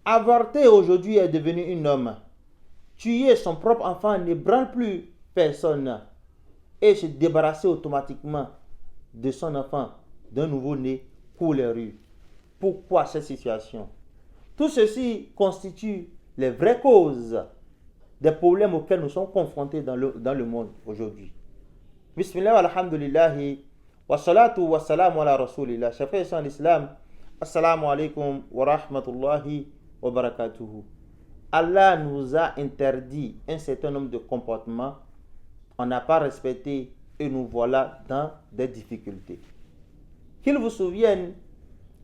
Avorter aujourd'hui est devenu une norme. Tuer son propre enfant n'ébranle plus personne et se débarrasser automatiquement de son enfant, d'un nouveau-né, court les rues. Pourquoi cette situation? Tout ceci constitue les vraies causes des problèmes auxquels nous sommes confrontés dans le monde aujourd'hui. Bismillah, alhamdulillahi, wa salatu wa salam ala rasulillah. Chers frères en islam, assalamu alaikum wa rahmatullahi wa barakatuhu. Allah nous a interdit un certain nombre de comportements, on n'a pas respecté et nous voilà dans des difficultés. Qu'il vous souvienne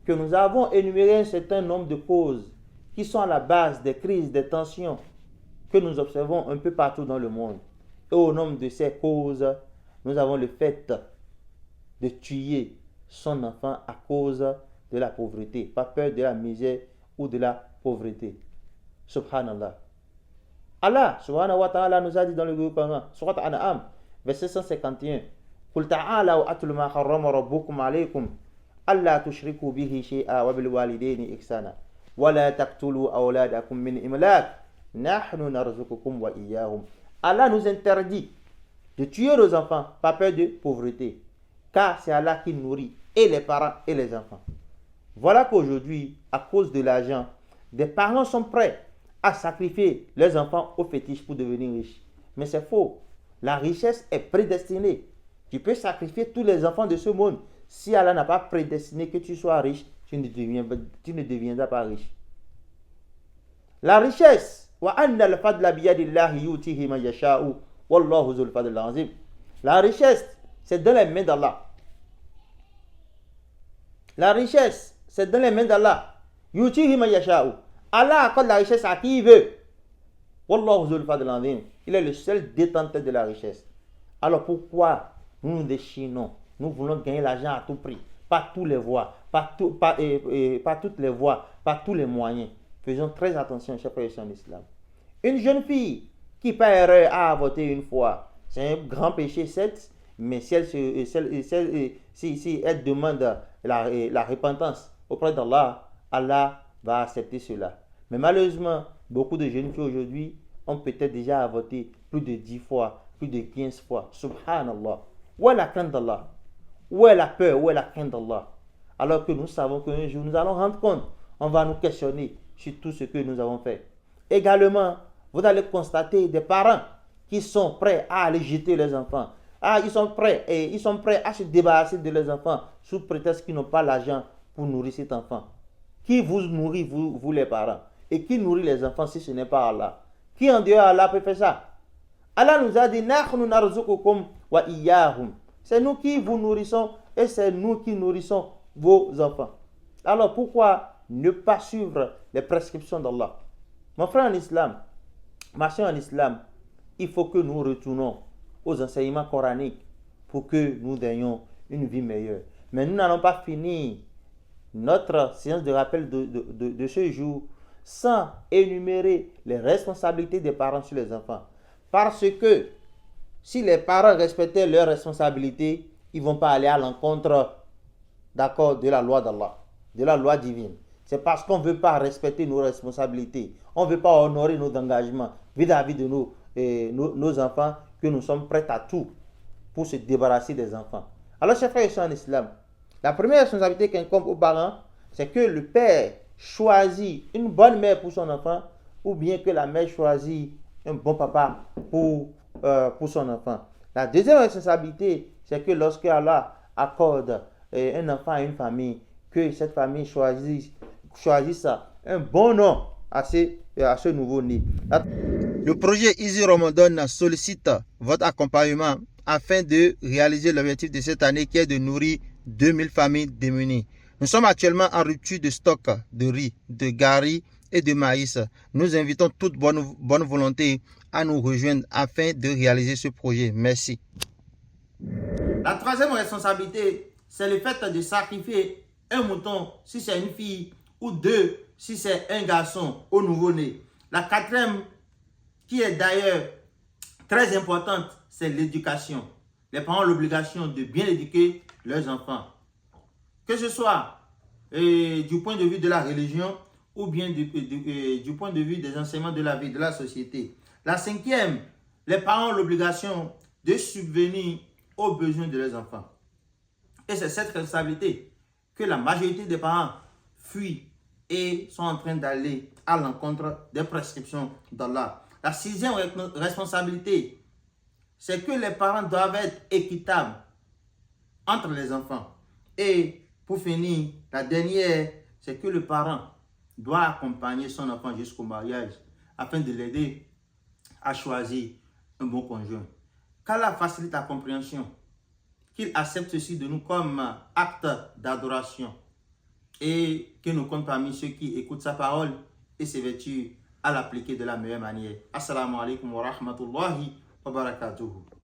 que nous avons énuméré un certain nombre de causes qui sont à la base des crises, des tensions que nous observons un peu partout dans le monde. Et au nombre de ces causes, nous avons le fait de tuer son enfant à cause de la pauvreté, pas peur de la misère ou de la pauvreté. Subhanallah. Allah subhanahu wa ta'ala nous a dit dans le Coran, Surat An'am, verset 151, Qul ta'ala wa atlu ma harrama rabbukum alaykum alla tushriku bihi shay'a wa bil walidayni ihsana wa la taqtulu awladakum min imlaq nahnu narzuqukum wa iyyahum. Allah nous interdit de tuer nos enfants par peur de pauvreté, car c'est Allah qui nourrit et les parents et les enfants. Voilà qu'aujourd'hui, à cause de l'argent, des parents sont prêts à sacrifier leurs enfants aux fétiches pour devenir riches. Mais c'est faux. La richesse est prédestinée. Tu peux sacrifier tous les enfants de ce monde. Si Allah n'a pas prédestiné que tu sois riche, tu ne deviendras pas riche. La richesse, la richesse, c'est dans les mains d'Allah. La richesse, c'est dans les mains d'Allah. Allah accorde la richesse à qui il veut. Il est le seul détenteur de la richesse. Alors pourquoi nous nous déchinons? Nous voulons gagner l'argent à tout prix, par toutes les voies, par toutes les voies, par tous les moyens. Faisons très attention, chers frères en islam. Une jeune fille qui par erreur a avorté une fois, c'est un grand péché, certes, mais si elle demande la repentance auprès d'Allah, Allah va accepter cela. Mais malheureusement, beaucoup de jeunes filles aujourd'hui ont peut-être déjà avorté plus de 10 fois, plus de 15 fois. Subhanallah. Où est la crainte d'Allah? Où est la peur? Où est la crainte d'Allah? Alors que nous savons qu'un jour nous allons rendre compte, on va nous questionner sur tout ce que nous avons fait. Également, vous allez constater des parents qui sont prêts à aller jeter leurs enfants. Ils sont prêts à se débarrasser de leurs enfants sous prétexte qu'ils n'ont pas l'argent pour nourrir cet enfant. Qui vous nourrit, vous les parents? Et qui nourrit les enfants si ce n'est pas Allah? Qui en dehors Allah peut faire ça? Allah nous a dit, Nahnu narzuqukum wa iyyahum. C'est nous qui vous nourrissons et c'est nous qui nourrissons vos enfants. Alors pourquoi ne pas suivre les prescriptions d'Allah? Mon frère en islam, ma soeur en islam, il faut que nous retournons aux enseignements coraniques pour que nous ayons une vie meilleure. Mais nous n'allons pas finir notre séance de rappel de ce jour sans énumérer les responsabilités des parents sur les enfants. Parce que si les parents respectaient leurs responsabilités, ils ne vont pas aller à l'encontre, d'accord, de la loi d'Allah, de la loi divine. C'est parce qu'on ne veut pas respecter nos responsabilités, on ne veut pas honorer nos engagements vis-à-vis de nos enfants que nous sommes prêts à tout pour se débarrasser des enfants. Alors, chers frères et sœurs en islam, la première responsabilité qu'incombe aux parents, c'est que le père choisit une bonne mère pour son enfant ou bien que la mère choisit un bon papa pour son enfant. La deuxième responsabilité, c'est que lorsque Allah accorde un enfant à une famille, que cette famille choisisse un bon nom à ce nouveau-né. Le projet Easy Ramadan sollicite votre accompagnement afin de réaliser l'objectif de cette année qui est de nourrir 2000 familles démunies. Nous sommes actuellement en rupture de stock de riz, de gari et de maïs. Nous invitons toute bonne volonté à nous rejoindre afin de réaliser ce projet. Merci. La troisième responsabilité, c'est le fait de sacrifier un mouton si c'est une fille ou deux si c'est un garçon au nouveau-né. La quatrième, qui est d'ailleurs très importante, c'est l'éducation. Les parents ont l'obligation de bien éduquer leurs enfants. Que ce soit du point de vue de la religion ou bien du point de vue des enseignements de la vie, de la société. La cinquième, les parents ont l'obligation de subvenir aux besoins de leurs enfants. Et c'est cette responsabilité que la majorité des parents fuient et sont en train d'aller à l'encontre des prescriptions d'Allah. La sixième responsabilité, c'est que les parents doivent être équitables entre les enfants. Et pour finir, la dernière, c'est que le parent doit accompagner son enfant jusqu'au mariage afin de l'aider à choisir un bon conjoint. Qu'Allah facilite la compréhension, qu'il accepte ceci de nous comme acte d'adoration et que nous compte parmi ceux qui écoutent sa parole et s'évertuent à l'appliquer de la meilleure manière. Assalamu alaikum wa rahmatullahi wa barakatuhu.